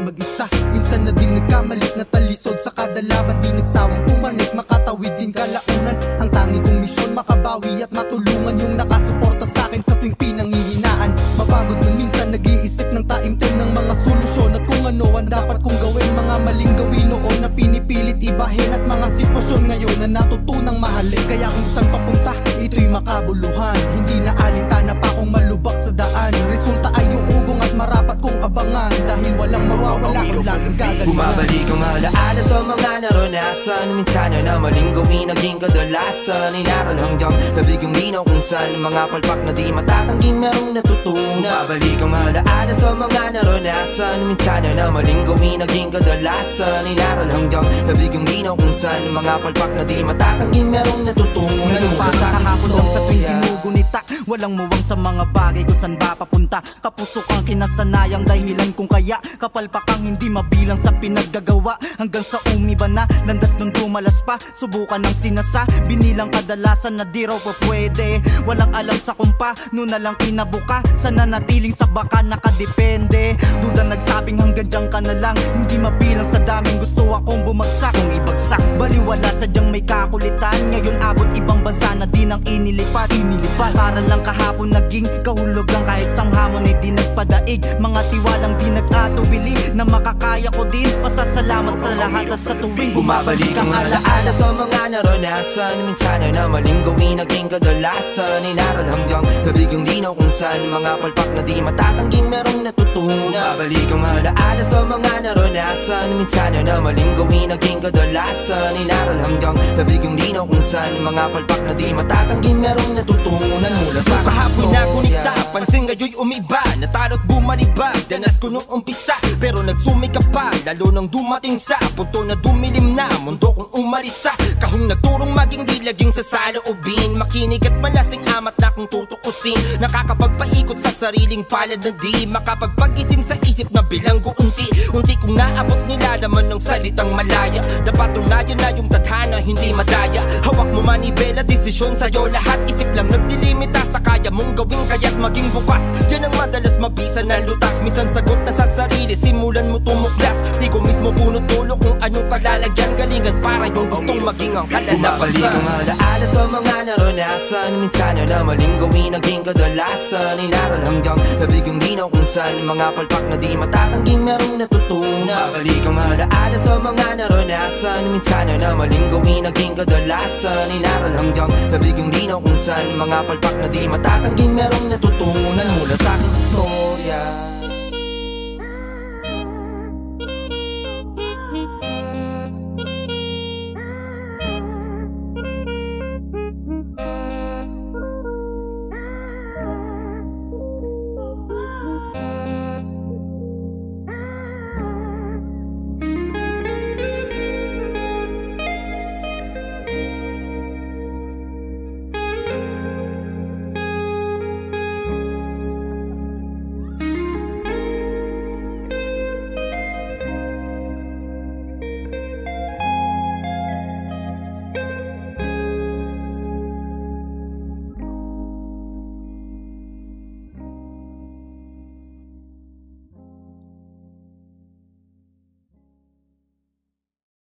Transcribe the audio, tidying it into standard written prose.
kailanman mag-isa. Minsan na din nagkamalik na talisod sa kada laban, di nagsawang pumanik, makatawid din kalaunan. Ang tangi kong misyon, makabawi at matulungan yung nakasuporta sa akin sa tuwing pinanghihinaan. Mapagod man minsan, nag-iisip ng taimtim ng mga solusyon at kung ano ang dapat kong gawin. Mga maling gawin noon na pinipilit ibahin, at mga sitwasyon ngayon na natutunang mahalin. Kaya kung saan papunta, ito'y makabuluhan. Hindi na alintana pa kung malubak sa daan. Resulta ay uugong at marapat kong abangan, dahil walang mawawala kung laging gagalingan. Bumabalik ang alaala sa mga naranasan. Minsan na maling gawin naging kadalasan. Inaral hanggang nabigyong linaw kung saan mga palpak na di matatanggi merong natutunan. Bumabalik ang alaala sa mga naranasan. Minsan na maling gawin naging kadalasan. Inaral hanggang nabigyong linaw kung saan mga palpak na di matatanggi merong natutunan. Sa kahapon lang sa tuwing ginugunita, walang muwang sa mga bagay kung saan ba papunta. Kapusok ang kinasanayang dahilan kung kaya kapalpakang hindi mabilang sa pinaggagawa. Hanggang sa umiba na, landas nung dumalas pa. Subukan ng sinasa, binilang kadalasan na di raw pa pwede. Walang alam sa kumpa, noon na lang kinabuka. Sana natiling sa baka nakadepende. Duda nagsabing hanggang dyan ka na lang, hindi mabilang sa daming gusto akong bumagsak. Kung ibagsak, baliwala sadyang may kakulitan. Ngayon abot ibang bansa na di nang inilipat. Para lang kahapon naging kahulugan, kahit sang hamon ay di nagpadaig. Mga tiwalang di nag-atubili na makakaya ko din. Pasasalamat sa lahat at sa tuwing bumabalik ang alaala sa mga naranasan. Minsan na maling gawin naging kadalasan. Inaral hanggang nabigyong linaw kung saan mga palpak na di matatanggi merong natutunan. Bumabalik ang alaala sa mga naranasan. Minsan na maling gawin naging kadalasan. Inaral hanggang nabigyong linaw kung saan mga palpak na di matatanggi merong natutunan. Mula sa kahapon na kunita, pansin ngayon umiba. Natalo't bumalibag, danas ko nung umpisa. Pero nagsumikap pa, lalo nang dumating sa punto na dumilim na mundo kong umalisa. Kahong nagturong maging dilaging sa saloobin. Makinig at malasing amat na kung tutuusin. Nakakapagpaikot sa sariling palad na di makapagpagising sa isip na bilanggo unti. Unti kong naabot nilalaman ng salitang malaya. Napatunayan na yung tadhana hindi madaya. Hawak mo manibela, desisyon sa'yo lahat. Isip lang nagdilimita sa kaya mong gawin, kaya't maging bukas. Yan ang madalas mabisa na lutas. Minsan sagot na sa sarili, simulan mo tumuklas. Di ko mismo punot dulo kung anong kalalagyan. Galingan para yung gustong maging ang kalalabasan. Bumabalik ang alaala sa mga naranasan. Minsan na maling gawin naging kadalasan. Inaral hanggang nabigyong linaw kung saan mga palpak na di matatanggi merong natutunan. Bumabalik ang alaala sa mga naranasan. Minsan na maling gawin naging kadalasan. Inaral hanggang nabigyong linaw kung saan mga palpak na di matatanggi merong natutunan. Mula sa aking istorya.